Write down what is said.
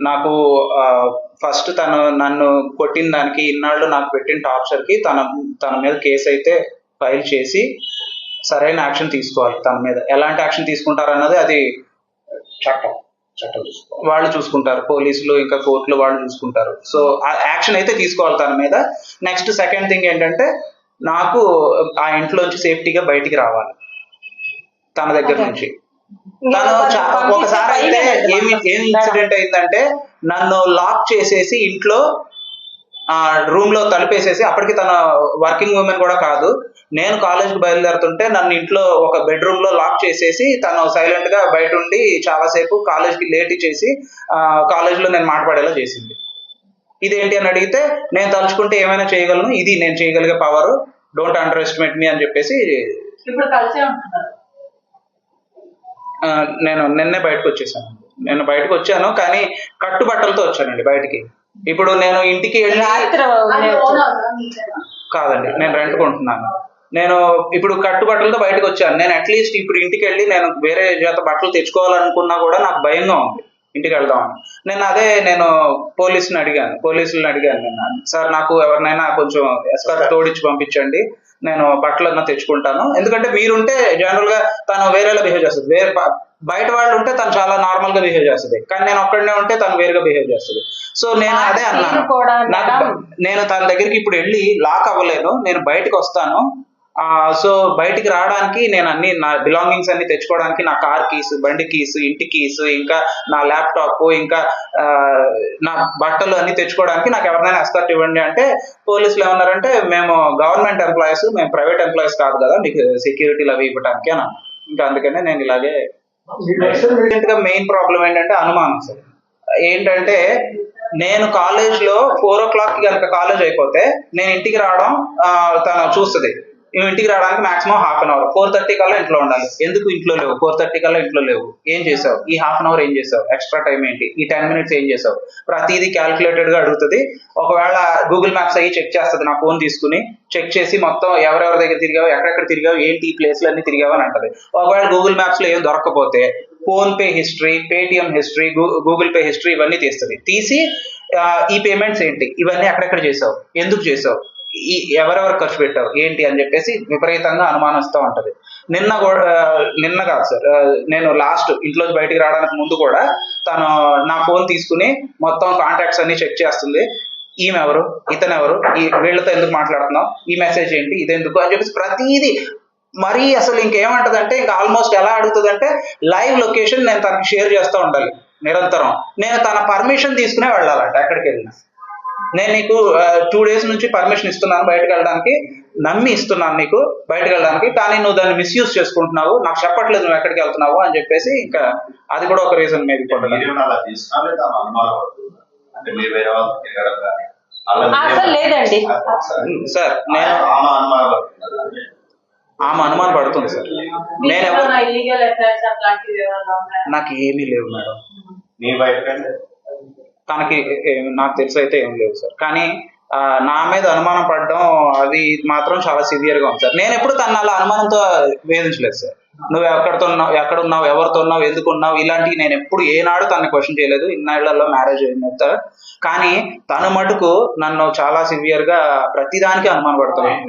నాకు ఫస్ట్ తను నన్ను కొట్టిన దానికి, ఇన్నాళ్ళు నాకు పెట్టిన టార్చర్కి తన మీద కేసు అయితే ఫైల్ చేసి సరైన యాక్షన్ తీసుకోవాలి. తన మీద ఎలాంటి యాక్షన్ తీసుకుంటారు అన్నది అది చట్టం వాళ్ళు చూసుకుంటారు. పోలీసులు ఇంకా కోర్టులు వాళ్ళు చూసుకుంటారు. సో ఆ యాక్షన్ అయితే తీసుకోవాలి తన మీద. నెక్స్ట్ సెకండ్ థింగ్ ఏంటంటే, నాకు ఆ ఇంట్లోంచి సేఫ్టీగా బయటికి రావాలి తన దగ్గర నుంచి. తను ఒకసారి అయితే ఏం ఇన్సిడెంట్ అయిందంటే, నన్ను లాక్ చేసేసి ఇంట్లో రూమ్ లో తలుపేసేసి, అప్పటికి తన వర్కింగ్ ఉమెన్ కూడా కాదు, నేను కాలేజ్కి బయలుదేరుతుంటే నన్ను ఇంట్లో ఒక బెడ్రూమ్ లో లాక్ చేసేసి తను సైలెంట్ గా బయట ఉండి చాలాసేపు కాలేజ్కి లేట్ చేసి కాలేజ్లో నేను మాట్లాడేలా చేసింది. ఇదేంటి అని అడిగితే, నేను తలుచుకుంటే ఏమైనా చేయగలను, ఇది నేను చేయగలిగే పవర్, డోంట్ అండర్ ఎస్టిమేట్ మీ అని చెప్పేసి. నేను నిన్నే బయటకు వచ్చేసాను. నేను బయటకు వచ్చాను కానీ కట్టుబట్టలతో వచ్చానండి బయటికి. ఇప్పుడు నేను ఇంటికి వెళ్ళి కాదండి, నేను రెంట్ కొంటున్నాను. నేను ఇప్పుడు కట్టుబట్టలతో బయటకు వచ్చాను. నేను అట్లీస్ట్ ఇప్పుడు ఇంటికి వెళ్ళి నేను వేరే జత బట్టలు తెచ్చుకోవాలనుకున్నా కూడా నాకు భయంగా ఉంది ఇంటికి వెళ్దామని. నేను పోలీసులను అడిగాను నిన్న, సార్ నాకు ఎవరినైనా కొంచెం ఎస్కార్ట్ తోడిచ్చి పంపించండి, నేను బట్టలన్నా తెచ్చుకుంటాను. ఎందుకంటే మీరుంటే జనరల్ గా తను వేరేలా బిహేవ్ చేస్తుంది, బయట వాళ్ళు ఉంటే తను చాలా నార్మల్ గా బిహేవ్ చేస్తుంది, కానీ నేను ఒక్కడనే ఉంటే తను వేరుగా బిహేవ్ చేస్తుంది. సో నేను అదే అన్నాను, నేను తన దగ్గరికి ఇప్పుడు వెళ్ళి లాక్ అవ్వలేను, నేను బయటకు వస్తాను. సో బయటికి రావడానికి నేను నా బిలాంగింగ్స్ అన్ని తెచ్చుకోవడానికి నా కార్ కీస్, బండి కీస్, ఇంటి కీస్, ఇంకా నా ల్యాప్టాప్, ఇంకా నా బట్టలు అన్ని తెచ్చుకోవడానికి నాకు ఎవరినైనా ఎస్కార్ట్ ఇవ్వండి అంటే, పోలీసులు ఏమన్నారంటే, మేము గవర్నమెంట్ ఎంప్లాయీస్, మేము ప్రైవేట్ ఎంప్లాయీస్ కాదు కదా మీకు సెక్యూరిటీలు అవి ఇవ్వడానికి అని. ఇంకా అందుకనే నేను ఇలాగే. మెయిన్ ప్రాబ్లం ఏంటంటే అనుమానం సార్. ఏంటంటే, నేను కాలేజ్ లో 4 o'clock కనుక కాలేజ్ అయిపోతే నేను ఇంటికి రావడం తను చూస్తుంది. ఇంటికి రావడానికి మాక్సిమం 1/2 hour, 4:30 కల్లా ఇంట్లో ఉండాలి. ఎందుకు ఇంట్లో లేవు, 4:30 కల్లా ఇంట్లో లేవు, ఏం చేసావు, ఈ 1/2 hour ఏం చేసావు, ఎక్స్ట్రా టైం ఏంటి, ఈ 10 minutes ఏం చేసావు, ప్రతిదీ క్యాల్కులేటెడ్ గా అడుగుతుంది. ఒకవేళ గూగుల్ మ్యాప్స్ అయ్యి చెక్ చేస్తుంది, నా ఫోన్ తీసుకుని చెక్ చేసి మొత్తం ఎవరెవరి దగ్గర తిరిగావు, ఎక్కడెక్కడ తిరిగావు, ఏంటి ఈ ప్లేస్లు అన్ని తిరిగావు అని అంటది. ఒకవేళ గూగుల్ మ్యాప్స్ లో ఏం దొరకకపోతే phone pay history, Paytm history, Google pay history ఇవన్నీ తీసి ఈ పేమెంట్స్ ఏంటి, ఇవన్నీ ఎక్కడెక్కడ చేసావు, ఎందుకు చేసావు, ఎవరెవరు ఖర్చు పెట్టావు ఏంటి అని చెప్పేసి విపరీతంగా అనుమానిస్తూ ఉంటది. నిన్న కాదు సార్, నేను లాస్ట్ ఇంట్లో బయటికి రావడానికి ముందు కూడా తను నా ఫోన్ తీసుకుని మొత్తం కాంటాక్ట్స్ అన్ని చెక్ చేస్తుంది. ఈమె ఎవరు, ఇతను ఎవరు, వీళ్ళతో ఎందుకు మాట్లాడుతున్నావు, ఈ మెసేజ్ ఏంటి, ఇదెందుకు అని చెప్పేసి ప్రతిదీ. మరీ అసలు ఇంకేమంటదంటే, ఇంకా ఆల్మోస్ట్ ఎలా అడుగుతుందంటే, లైవ్ లొకేషన్ నేను తనకి షేర్ చేస్తూ ఉండాలి నిరంతరం. నేను తన పర్మిషన్ తీసుకునే వెళ్ళాలంట ఎక్కడికి వెళ్ళినా. నేను నీకు 2 days నుంచి పర్మిషన్ ఇస్తున్నాను బయటకు వెళ్ళడానికి, నమ్మి ఇస్తున్నాను నీకు బయటకు వెళ్ళడానికి, కానీ నువ్వు దాన్ని మిస్యూజ్ చేసుకుంటున్నావు, నాకు చెప్పట్లేదు నువ్వు ఎక్కడికి వెళ్తున్నావు అని చెప్పేసి. ఇంకా అది కూడా ఒక రీజన్ మేబీ. లేదండి సార్, నేను ఆమె అనుమానం పడుతుంది సార్. నాకు ఏమీ లేవు మేడం. తనకి నాకు తెలిసి అయితే ఏం లేవు సార్. కానీ నా మీద అనుమానం పడడం అది మాత్రం చాలా సివియర్ గా ఉంది సార్. నేను ఎప్పుడు తన అలా అనుమానంతో వేధించలేదు సార్. నువ్వు ఎక్కడున్నావు, ఎవరితో ఉన్నావు, ఎందుకున్నావు, ఇలాంటివి నేను ఎప్పుడు ఏనాడు తనని క్వశ్చన్ చేయలేదు. ఇన్నేళ్లలో మ్యారేజ్ అయినంత. కానీ తను మటుకు నన్ను చాలా సివియర్ గా ప్రతిదానికి అనుమానం పడుతున్నాను.